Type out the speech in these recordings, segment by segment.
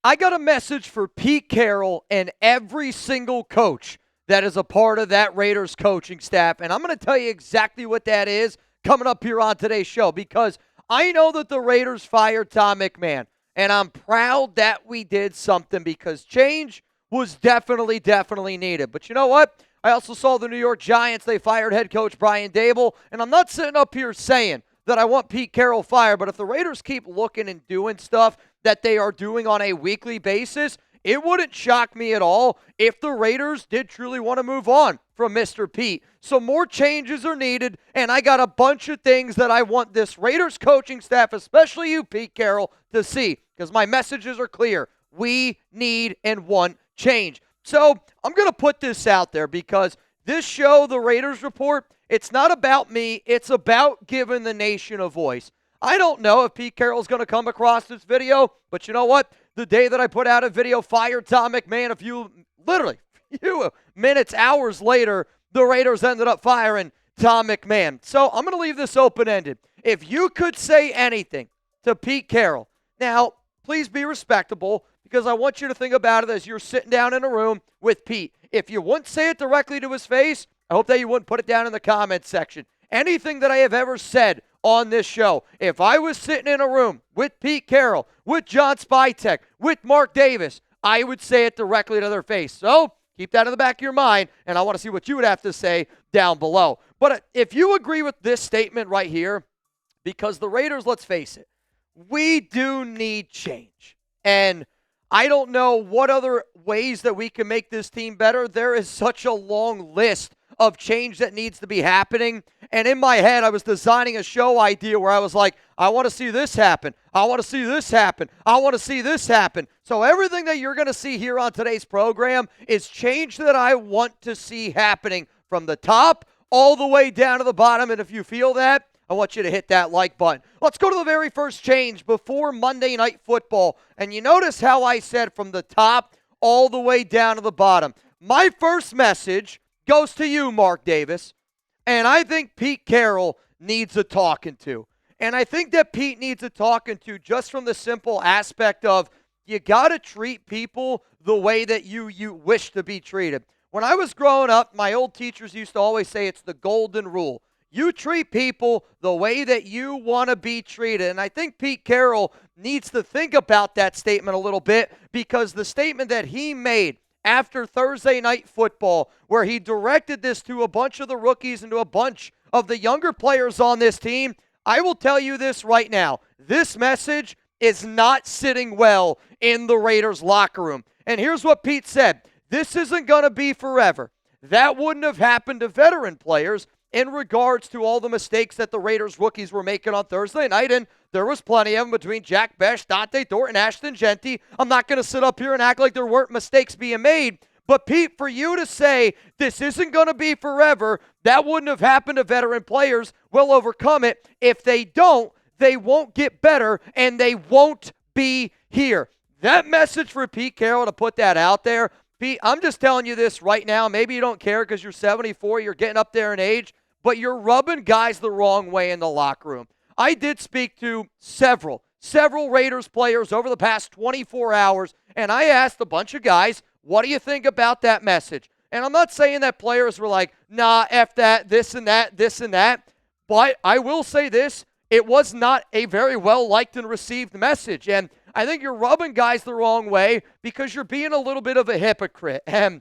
I got a message for Pete Carroll and every single coach that is a part of that Raiders coaching staff. And I'm going to tell you exactly what that is coming up here on today's show, because I know that the Raiders fired Tom McMahon, and I'm proud that we did something, because change was definitely needed. But you know what? I also saw the New York Giants. They fired head coach Brian Daboll, and I'm not sitting up here saying that I want Pete Carroll fired, but if the Raiders keep looking and doing stuff that they are doing on a weekly basis, it wouldn't shock me at all if the Raiders did truly want to move on from Mr. Pete. So more changes are needed, and I got a bunch of things that I want this Raiders coaching staff, especially you, Pete Carroll, to see, because my messages are clear. We need and want change. So I'm going to put this out there, because this show, the Raiders Report, it's not about me. It's about giving the nation a voice. I don't know if Pete Carroll's going to come across this video, but you know what? The day that I put out a video, fired Tom McMahon, a few minutes, hours later, the Raiders ended up firing Tom McMahon. So I'm going to leave this open-ended. If you could say anything to Pete Carroll, now, please be respectable, because I want you to think about it as you're sitting down in a room with Pete. If you wouldn't say it directly to his face, I hope that you wouldn't put it down in the comments section. Anything that I have ever said on this show, if I was sitting in a room with Pete Carroll, with John Spytek, with Mark Davis, I would say it directly to their face. So keep that in the back of your mind, and I want to see what you would have to say down below. But if you agree with this statement right here, because the Raiders, let's face it, we do need change. And I don't know what other ways that we can make this team better. There is such a long list of change that needs to be happening. And in my head, I was designing a show idea where I was like, I want to see this happen. I want to see this happen. I want to see this happen. So everything that you're going to see here on today's program is change that I want to see happening from the top all the way down to the bottom. And if you feel that, I want you to hit that like button. Let's go to the very first change before Monday Night Football. And you notice how I said from the top all the way down to the bottom. My first message goes to you, Mark Davis. And I think Pete Carroll needs a talking to. And I think that Pete needs a talking to just from the simple aspect of you got to treat people the way that you wish to be treated. When I was growing up, my old teachers used to always say it's the golden rule. You treat people the way that you want to be treated. And I think Pete Carroll needs to think about that statement a little bit, because the statement that he made after Thursday Night Football, where he directed this to a bunch of the rookies and to a bunch of the younger players on this team, I will tell you this right now. This message is not sitting well in the Raiders locker room. And here's what Pete said. This isn't going to be forever. That wouldn't have happened to veteran players in regards to all the mistakes that the Raiders rookies were making on Thursday night, and there was plenty of them between Jack Bech, Dante Thornton, Ashton Genty. I'm not going to sit up here and act like there weren't mistakes being made, but Pete, for you to say this isn't going to be forever, that wouldn't have happened to veteran players, we'll overcome it. If they don't, they won't get better, and they won't be here. That message for Pete Carroll, to put that out there, Pete, I'm just telling you this right now. Maybe you don't care because you're 74, you're getting up there in age, but you're rubbing guys the wrong way in the locker room. I did speak to several Raiders players over the past 24 hours, and I asked a bunch of guys, what do you think about that message? And I'm not saying that players were like, nah, F that, this and that, but I will say this, it was not a very well-liked and received message, and I think you're rubbing guys the wrong way because you're being a little bit of a hypocrite. And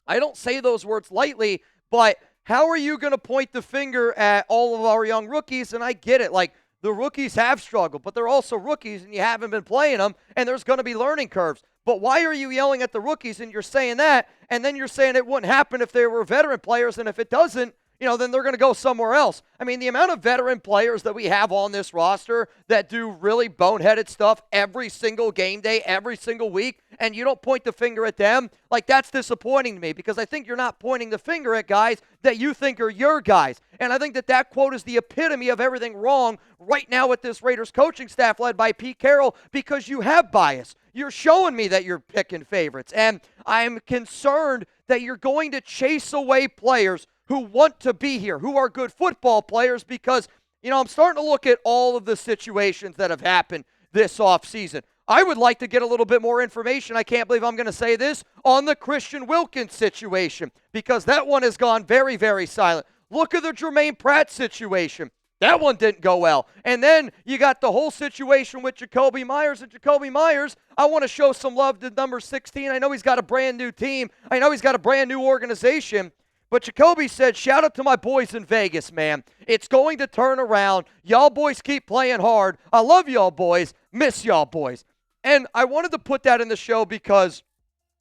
I don't say those words lightly, but how are you going to point the finger at all of our young rookies? And I get it. Like, the rookies have struggled, but they're also rookies, and you haven't been playing them, and there's going to be learning curves. But why are you yelling at the rookies, and you're saying that, and then you're saying it wouldn't happen if they were veteran players, and if it doesn't, then they're going to go somewhere else. I mean, the amount of veteran players that we have on this roster that do really boneheaded stuff every single game day, every single week, and you don't point the finger at them, like, that's disappointing to me, because I think you're not pointing the finger at guys that you think are your guys. And I think that quote is the epitome of everything wrong right now with this Raiders coaching staff led by Pete Carroll, because you have bias. You're showing me that you're picking favorites, and I'm concerned that you're going to chase away players who want to be here, who are good football players, because, I'm starting to look at all of the situations that have happened this offseason. I would like to get a little bit more information. I can't believe I'm going to say this on the Christian Wilkins situation because that one has gone very, very silent. Look at the Jermaine Pratt situation. That one didn't go well. And then you got the whole situation with Jacoby Myers. And Jacoby Myers, I want to show some love to number 16. I know he's got a brand new team. I know he's got a brand new organization. But Jacoby said, shout out to my boys in Vegas, man. It's going to turn around. Y'all boys keep playing hard. I love y'all boys. Miss y'all boys. And I wanted to put that in the show because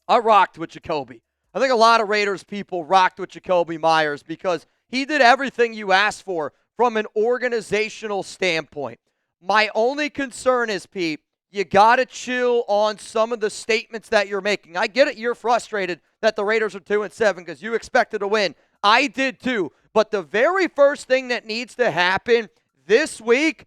I rocked with Jacoby. I think a lot of Raiders people rocked with Jacoby Myers because he did everything you asked for from an organizational standpoint. My only concern is, Pete, you got to chill on some of the statements that you're making. I get it. You're frustrated that the Raiders are 2-7 because you expected to win. I did too. But the very first thing that needs to happen this week,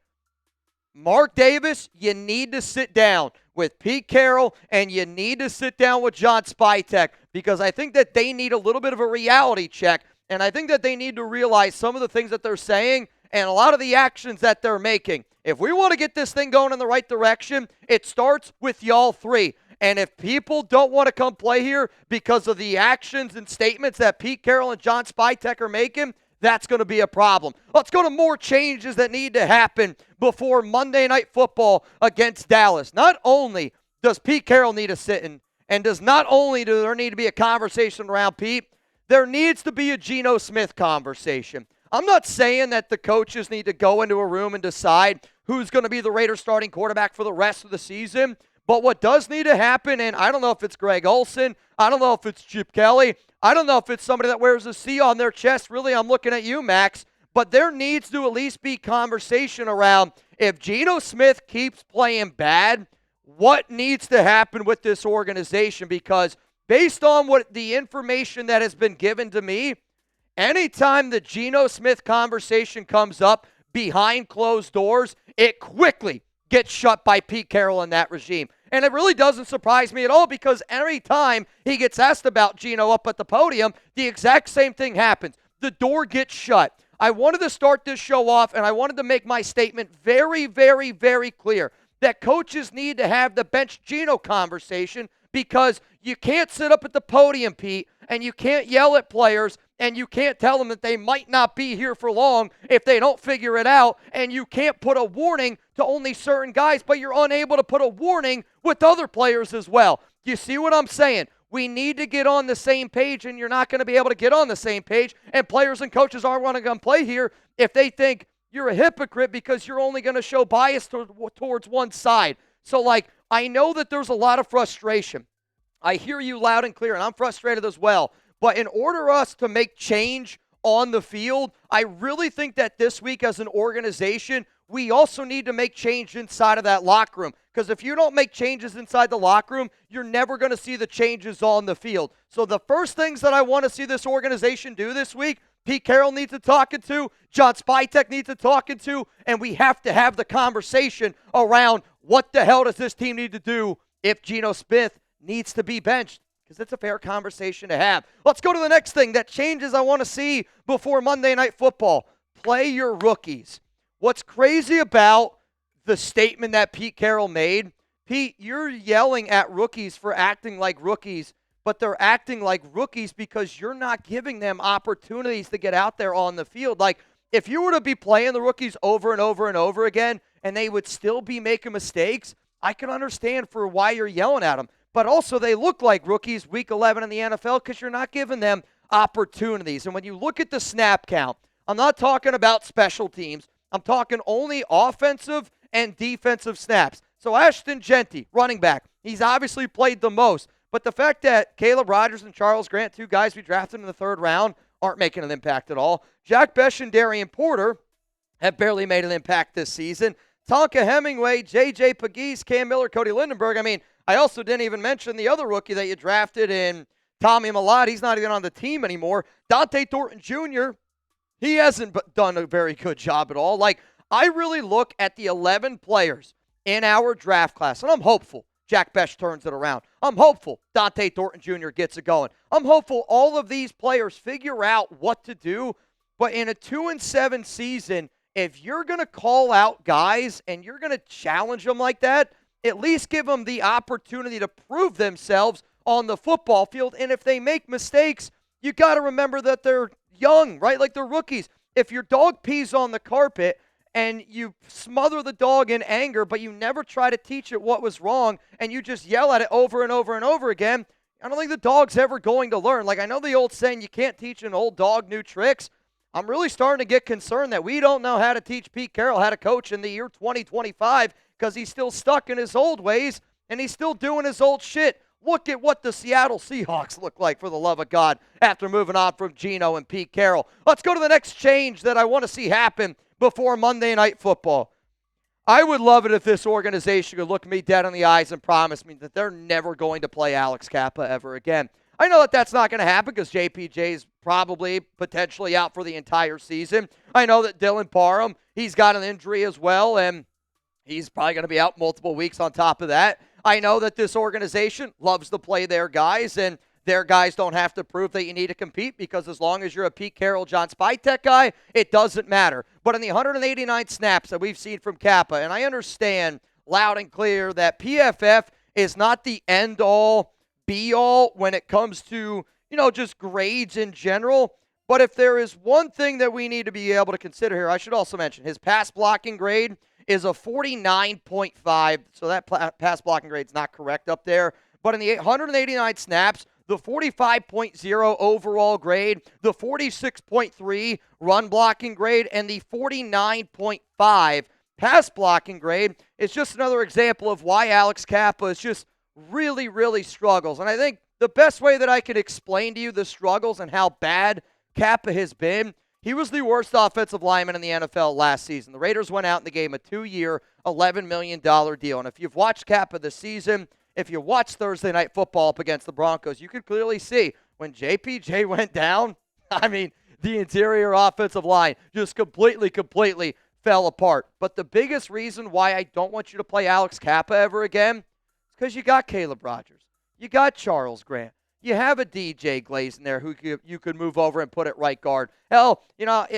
Mark Davis, you need to sit down with Pete Carroll and you need to sit down with John Spytek because I think that they need a little bit of a reality check. And I think that they need to realize some of the things that they're saying and a lot of the actions that they're making. If we want to get this thing going in the right direction, it starts with y'all three. And if people don't want to come play here because of the actions and statements that Pete Carroll and John Spytek are making, that's going to be a problem. Let's go to more changes that need to happen before Monday Night Football against Dallas. Not only does Pete Carroll need a sit-in, and does not only do there need to be a conversation around Pete, there needs to be a Geno Smith conversation. I'm not saying that the coaches need to go into a room and decide who's going to be the Raiders starting quarterback for the rest of the season. But what does need to happen, and I don't know if it's Greg Olsen, I don't know if it's Chip Kelly, I don't know if it's somebody that wears a C on their chest. Really, I'm looking at you, Max. But there needs to at least be conversation around if Geno Smith keeps playing bad, what needs to happen with this organization? Because based on what the information that has been given to me, anytime the Geno Smith conversation comes up behind closed doors, it quickly gets shut by Pete Carroll and that regime. And it really doesn't surprise me at all because every time he gets asked about Geno up at the podium, the exact same thing happens. The door gets shut. I wanted to start this show off, and I wanted to make my statement very, very, very clear that coaches need to have the bench Geno conversation because you can't sit up at the podium, Pete, and you can't yell at players, and you can't tell them that they might not be here for long if they don't figure it out, and you can't put a warning to only certain guys, but you're unable to put a warning with other players as well. You see what I'm saying? We need to get on the same page, and you're not going to be able to get on the same page, and players and coaches aren't going to come play here if they think you're a hypocrite because you're only going to show bias towards one side. So, I know that there's a lot of frustration. I hear you loud and clear, and I'm frustrated as well. But in order for us to make change on the field, I really think that this week as an organization, we also need to make change inside of that locker room. Because if you don't make changes inside the locker room, you're never going to see the changes on the field. So the first things that I want to see this organization do this week, Pete Carroll needs to talk to, John Spytek needs to talk to, and we have to have the conversation around what the hell does this team need to do if Geno Smith needs to be benched. Because it's a fair conversation to have. Let's go to the next thing that changes I want to see before Monday Night Football. Play your rookies. What's crazy about the statement that Pete Carroll made, Pete, you're yelling at rookies for acting like rookies, but they're acting like rookies because you're not giving them opportunities to get out there on the field. If you were to be playing the rookies over and over and over again, and they would still be making mistakes, I can understand for why you're yelling at them. But also they look like rookies week 11 in the NFL because you're not giving them opportunities. And when you look at the snap count, I'm not talking about special teams. I'm talking only offensive and defensive snaps. So Ashton Genty, running back, he's obviously played the most. But the fact that Caleb Rogers and Charles Grant, two guys we drafted in the third round, aren't making an impact at all. Jack Besh and Darian Porter have barely made an impact this season. Tonka Hemingway, J.J. Pegues, Cam Miller, Cody Lindenberg. I also didn't even mention the other rookie that you drafted in Tommy Millard. He's not even on the team anymore. Dante Thornton Jr., he hasn't done a very good job at all. I really look at the 11 players in our draft class, and I'm hopeful Jack Besh turns it around. I'm hopeful Dante Thornton Jr. gets it going. I'm hopeful all of these players figure out what to do. But in a 2-7 season, if you're going to call out guys and you're going to challenge them like that, at least give them the opportunity to prove themselves on the football field. And if they make mistakes, you got to remember that they're young, right? Like they're rookies. If your dog pees on the carpet and you smother the dog in anger, but you never try to teach it what was wrong and you just yell at it over and over and over again, I don't think the dog's ever going to learn. Like I know the old saying, you can't teach an old dog new tricks. I'm really starting to get concerned that we don't know how to teach Pete Carroll how to coach in the year 2025 because he's still stuck in his old ways and he's still doing his old shit. Look at what the Seattle Seahawks look like, for the love of God, after moving on from Geno and Pete Carroll. Let's go to the next change that I want to see happen before Monday Night Football. I would love it if this organization could look me dead in the eyes and promise me that they're never going to play Alex Kappa ever again. I know that that's not going to happen because JPJ is probably potentially out for the entire season. I know that Dylan Parham, he's got an injury as well, and he's probably going to be out multiple weeks on top of that. I know that this organization loves to play their guys, and their guys don't have to prove that you need to compete because as long as you're a Pete Carroll, John Spytek guy, it doesn't matter. But in the 189 snaps that we've seen from Kappa, and I understand loud and clear that PFF is not the end-all, be-all when it comes to, just grades in general. But if there is one thing that we need to be able to consider here, I should also mention his pass blocking grade is a 49.5, so that pass blocking grade is not correct up there. But in the 189 snaps, the 45.0 overall grade, the 46.3 run blocking grade, and the 49.5 pass blocking grade is just another example of why Alex Kappa is just really, really struggles. And I think the best way that I can explain to you the struggles and how bad Kappa has been, he was the worst offensive lineman in the NFL last season. The Raiders went out in the game a 2-year, $11 million deal. And if you've watched Kappa this season, if you watch Thursday Night Football up against the Broncos, you could clearly see when JPJ went down, the interior offensive line just completely fell apart. But the biggest reason why I don't want you to play Alex Kappa ever again is because you got Caleb Rogers. You got Charles Grant. You have a DJ Glaze there who you could move over and put at right guard. Hell,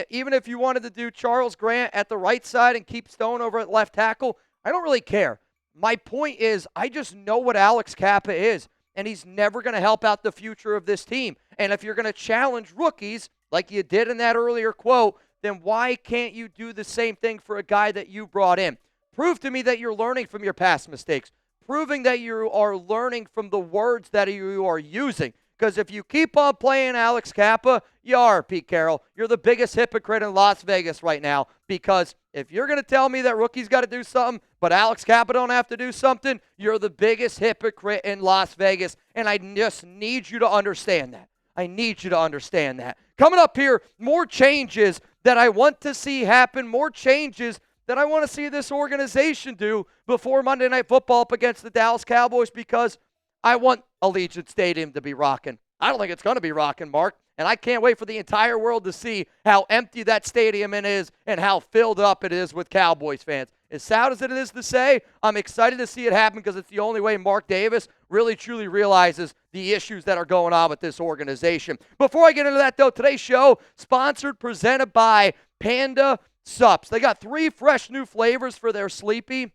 even if you wanted to do Charles Grant at the right side and keep Stone over at left tackle, I don't really care. My point is, I just know what Alex Kappa is, and he's never going to help out the future of this team. And if you're going to challenge rookies, like you did in that earlier quote, then why can't you do the same thing for a guy that you brought in? Prove to me that you're learning from your past mistakes, proving that you are learning from the words that you are using. Because if you keep on playing Alex Kappa, you are, Pete Carroll. You're the biggest hypocrite in Las Vegas right now. Because if you're going to tell me that rookies got to do something, but Alex Kappa don't have to do something, you're the biggest hypocrite in Las Vegas. And I just need you to understand that. I need you to understand that. Coming up here, more changes that I want to see happen, more changes that I want to see this organization do before Monday Night Football up against the Dallas Cowboys, because I want Allegiant Stadium to be rocking. I don't think it's going to be rocking, Mark, and I can't wait for the entire world to see how empty that stadium is and how filled up it is with Cowboys fans. As sad as it is to say, I'm excited to see it happen because it's the only way Mark Davis really truly realizes the issues that are going on with this organization. Before I get into that, though, today's show sponsored, presented by Panda Sups. They got 3 fresh new flavors for their Sleepy.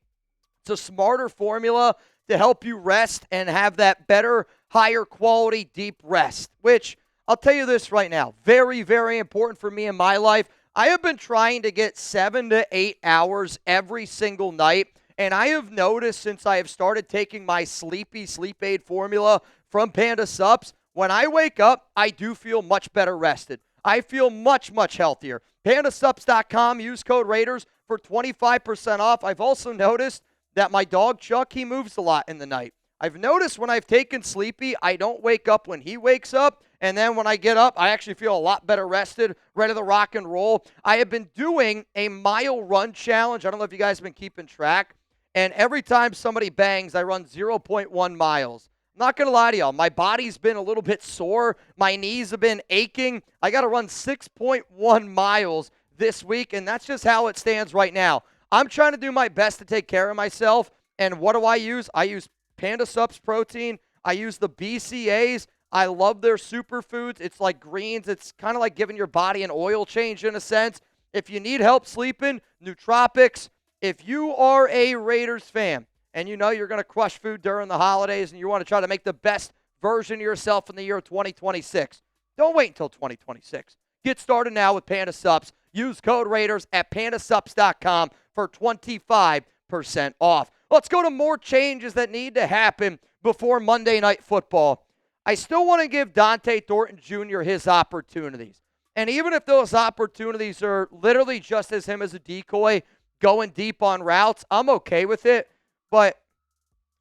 It's a smarter formula to help you rest and have that better, higher quality, deep rest, which I'll tell you this right now, very, very important for me in my life. I have been trying to get 7 to 8 hours every single night, and I have noticed since I have started taking my Sleepy Sleep Aid formula from Panda Sups, when I wake up, I do feel much better rested. I feel much, much healthier. PandaSups.com, use code Raiders for 25% off. I've also noticed that my dog Chuck, he moves a lot in the night. I've noticed when I've taken Sleepy, I don't wake up when he wakes up, and then when I get up, I actually feel a lot better rested, ready to rock and roll. I have been doing a mile run challenge. I don't know if you guys have been keeping track, and every time somebody bangs, I run 0.1 miles. I'm not going to lie to y'all, my body's been a little bit sore. My knees have been aching. I got to run 6.1 miles this week, and that's just how it stands right now. I'm trying to do my best to take care of myself, and what do I use? I use Panda Sups protein. I use the BCAAs. I love their superfoods. It's like greens. It's kind of like giving your body an oil change in a sense. If you need help sleeping, nootropics. If you are a Raiders fan and you know you're going to crush food during the holidays and you want to try to make the best version of yourself in the year 2026, don't wait until 2026. Get started now with Panda Supps. Use code Raiders at pandasupps.com for 25% off. Let's go to more changes that need to happen before Monday Night Football. I still want to give Dante Thornton Jr. his opportunities. And even if those opportunities are literally just as him as a decoy going deep on routes, I'm okay with it. But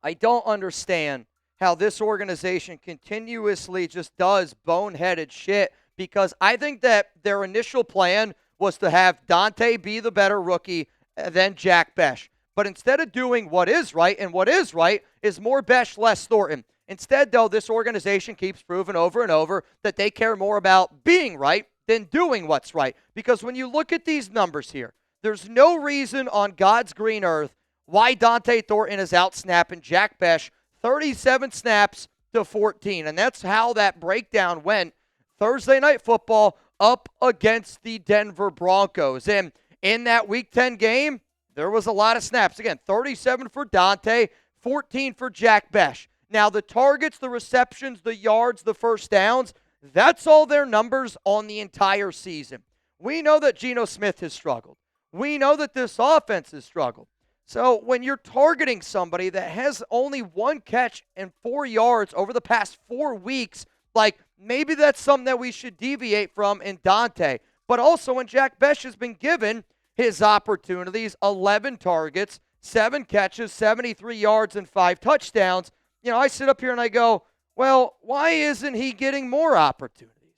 I don't understand how this organization continuously just does boneheaded shit, because I think that their initial plan was to have Dante be the better rookie than Jack Bech. But instead of doing what is right, and what is right is more Bech, less Thornton. Instead, though, this organization keeps proving over and over that they care more about being right than doing what's right. Because when you look at these numbers here, there's no reason on God's green earth why Dante Thornton is out snapping Jack Bech 37 snaps to 14. And that's how that breakdown went Thursday Night Football up against the Denver Broncos. And in that Week 10 game, there was a lot of snaps. Again, 37 for Dante, 14 for Jack Bech. Now, the targets, the receptions, the yards, the first downs, that's all their numbers on the entire season. We know that Geno Smith has struggled. We know that this offense has struggled. So when you're targeting somebody that has only one catch and 4 yards over the past 4 weeks, like, maybe that's something that we should deviate from in Dante. But also when Jack Bech has been given his opportunities, 11 targets, 7 catches, 73 yards, and 5 touchdowns, you know, I sit up here and I go, well, why isn't he getting more opportunities?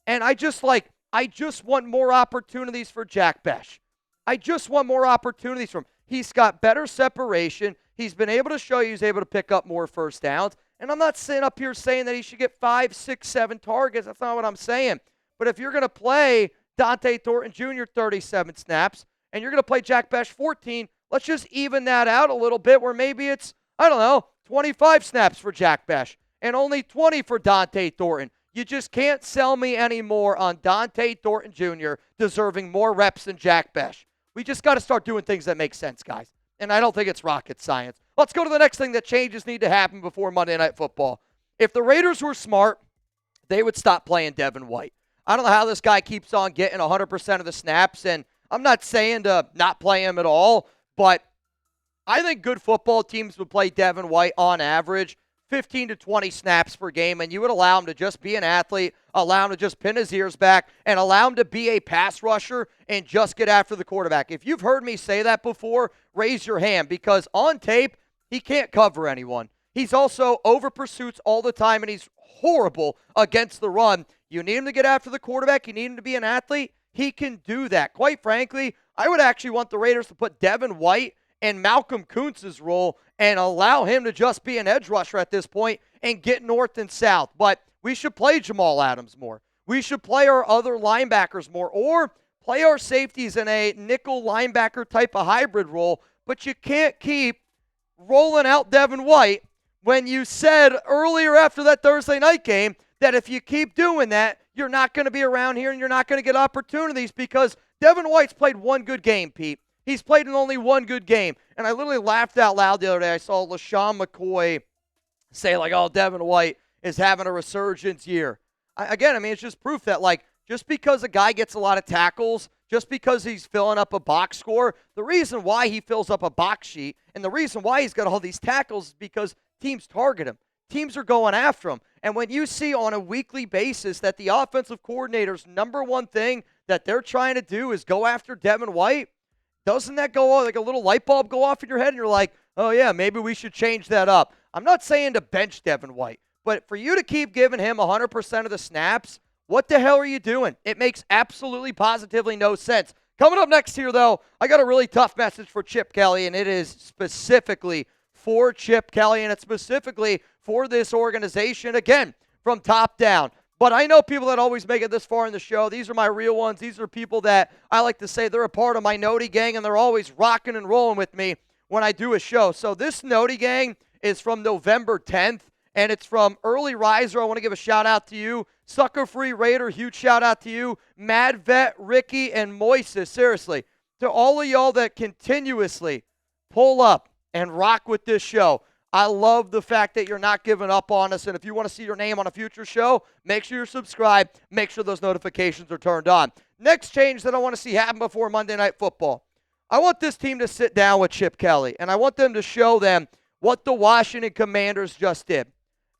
And I just want more opportunities for Jack Bech. I just want more opportunities from him. He's got better separation. He's been able to show you he's able to pick up more first downs. And I'm not sitting up here saying that he should get 5, 6, 7 targets. That's not what I'm saying. But if you're going to play Dante Thornton Jr. 37 snaps and you're going to play Jack Bech 14, let's just even that out a little bit where maybe it's, 25 snaps for Jack Bech and only 20 for Dante Thornton. You just can't sell me anymore on Dante Thornton Jr. deserving more reps than Jack Bech. We just got to start doing things that make sense, guys. And I don't think it's rocket science. Let's go to the next thing that changes need to happen before Monday Night Football. If the Raiders were smart, they would stop playing Devin White. I don't know how this guy keeps on getting 100% of the snaps, and I'm not saying to not play him at all, but I think good football teams would play Devin White on average 15 to 20 snaps per game, and you would allow him to just be an athlete, allow him to just pin his ears back, and allow him to be a pass rusher and just get after the quarterback. If you've heard me say that before, raise your hand, because on tape, he can't cover anyone. He's also over pursuits all the time, and he's horrible against the run. You need him to get after the quarterback. You need him to be an athlete. He can do that. Quite frankly, I would actually want the Raiders to put Devin White in Malcolm Koontz's role and allow him to just be an edge rusher at this point and get north and south. But we should play Jamal Adams more. We should play our other linebackers more, or play our safeties in a nickel linebacker type of hybrid role. But you can't keep rolling out Devin White when you said earlier after that Thursday night game that if you keep doing that, you're not going to be around here and you're not going to get opportunities, because Devin White's played one good game, Pete. He's played in only one good game. And I literally laughed out loud the other day. I saw LaShawn McCoy say, Devin White is having a resurgence year. It's just proof that, just because a guy gets a lot of tackles, just because he's filling up a box score, the reason why he fills up a box sheet and the reason why he's got all these tackles is because teams target him. Teams are going after him. And when you see on a weekly basis that the offensive coordinator's number one thing that they're trying to do is go after Devin White, doesn't that go like a little light bulb go off in your head and you're like, oh yeah, maybe we should change that up? I'm not saying to bench Devin White, but for you to keep giving him 100% of the snaps, what the hell are you doing? It makes absolutely positively no sense. Coming up next here, though, I got a really tough message for Chip Kelly, and it is specifically for Chip Kelly, and it's specifically for this organization, again, from top down. But I know people that always make it this far in the show. These are my real ones. These are people that I like to say they're a part of my Noti gang, and they're always rocking and rolling with me when I do a show. So this Noti gang is from November 10th, and it's from Early Riser. I want to give a shout-out to you. Sucker Free Raider, huge shout-out to you. Mad Vet, Ricky, and Moises. Seriously, to all of y'all that continuously pull up and rock with this show. I love the fact that you're not giving up on us, and if you want to see your name on a future show, make sure you're subscribed. Make sure those notifications are turned on. Next change that I want to see happen before Monday Night Football. I want this team to sit down with Chip Kelly, and I want them to show them what the Washington Commanders just did.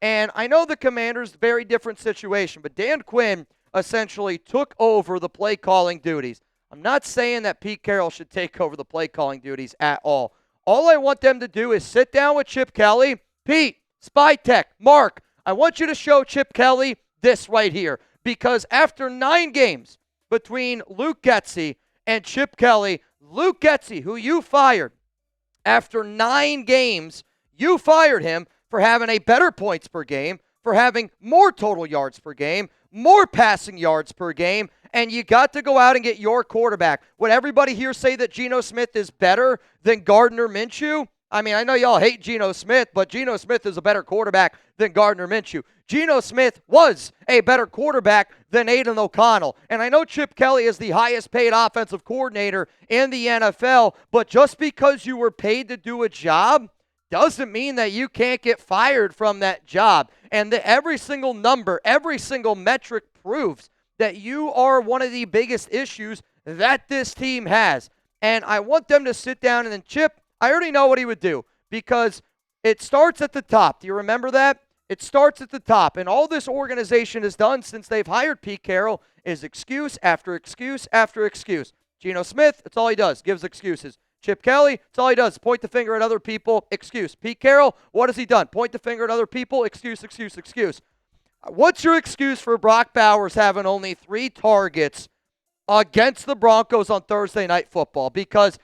And I know the Commanders, very different situation, but Dan Quinn essentially took over the play calling duties. I'm not saying that Pete Carroll should take over the play calling duties at all. All I want them to do is sit down with Chip Kelly. Pete, Spytek, Mark, I want you to show Chip Kelly this right here. Because after 9 games between Luke Getsy and Chip Kelly, Luke Getsy, who you fired, after 9 games, you fired him for having a better points per game, for having more total yards per game, more passing yards per game, and you got to go out and get your quarterback. Would everybody here say that Geno Smith is better than Gardner Minshew? I mean, I know y'all hate Geno Smith, but Geno Smith is a better quarterback than Gardner Minshew. Geno Smith was a better quarterback than Aiden O'Connell. And I know Chip Kelly is the highest paid offensive coordinator in the NFL, but just because you were paid to do a job doesn't mean that you can't get fired from that job. And every single number, every single metric proves that you are one of the biggest issues that this team has. And I want them to sit down and then Chip, I already know what he would do because it starts at the top. Do you remember that? It starts at the top. And all this organization has done since they've hired Pete Carroll is excuse after excuse after excuse. Geno Smith, that's all he does, gives excuses. Chip Kelly, that's all he does, point the finger at other people, excuse. Pete Carroll, what has he done? Point the finger at other people, excuse, excuse, excuse. What's your excuse for Brock Bowers having only 3 targets against the Broncos on Thursday Night Football? Because,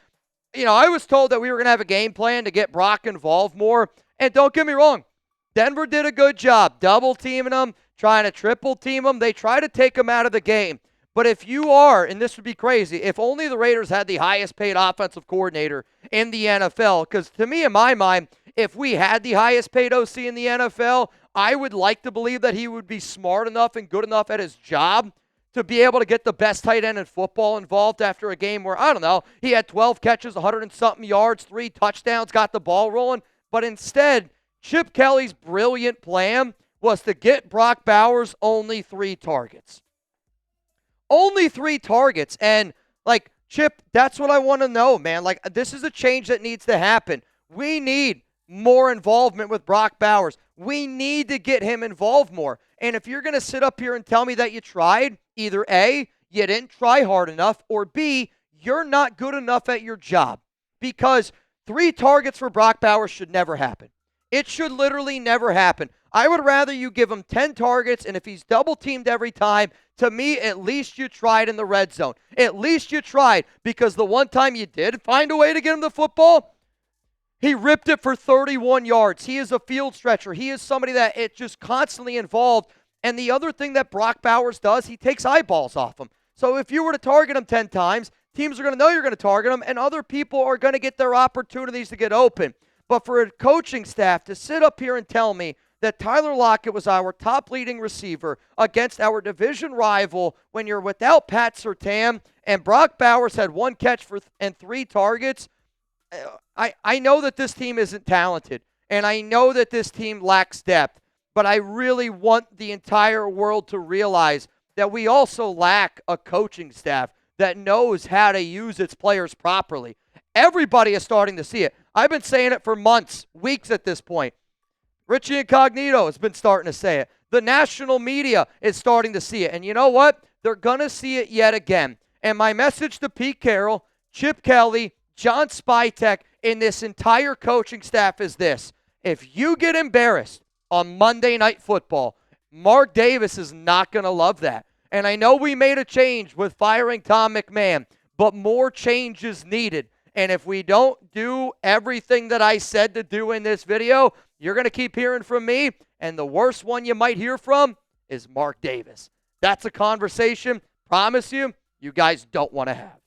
you know, I was told that we were going to have a game plan to get Brock involved more. And don't get me wrong, Denver did a good job double teaming him, trying to triple team him. They try to take him out of the game. But if you are, and this would be crazy, if only the Raiders had the highest paid offensive coordinator in the NFL, because to me, in my mind, if we had the highest paid OC in the NFL, I would like to believe that he would be smart enough and good enough at his job to be able to get the best tight end in football involved after a game where, I don't know, he had 12 catches, 100 and something yards, 3 touchdowns, got the ball rolling. But instead, Chip Kelly's brilliant plan was to get Brock Bowers only 3 targets. Only 3 targets. And, like, Chip, that's what I want to know, man. Like, this is a change that needs to happen. We need more involvement with Brock Bowers. We need to get him involved more. And if you're going to sit up here and tell me that you tried, either A, you didn't try hard enough, or B, you're not good enough at your job. Because 3 targets for Brock Bowers should never happen. It should literally never happen. I would rather you give him 10 targets, and if he's double-teamed every time, to me, at least you tried in the red zone. At least you tried, because the one time you did find a way to get him the football, he ripped it for 31 yards. He is a field stretcher. He is somebody that it's just constantly involved. And the other thing that Brock Bowers does, he takes eyeballs off him. So if you were to target him 10 times, teams are going to know you're going to target him, and other people are going to get their opportunities to get open. But for a coaching staff to sit up here and tell me that Tyler Lockett was our top leading receiver against our division rival when you're without Pat Surtain and Brock Bowers had 1 catch and 3 targets, I know that this team isn't talented, and I know that this team lacks depth, but I really want the entire world to realize that we also lack a coaching staff that knows how to use its players properly. Everybody is starting to see it. I've been saying it for months, weeks at this point. Richie Incognito has been starting to say it. The national media is starting to see it. And you know what? They're going to see it yet again. And my message to Pete Carroll, Chip Kelly, John Spytek, and this entire coaching staff is this. If you get embarrassed on Monday Night Football, Mark Davis is not going to love that. And I know we made a change with firing Tom McMahon, but more change is needed. And if we don't do everything that I said to do in this video, you're going to keep hearing from me, and the worst one you might hear from is Mark Davis. That's a conversation, promise you, you guys don't want to have.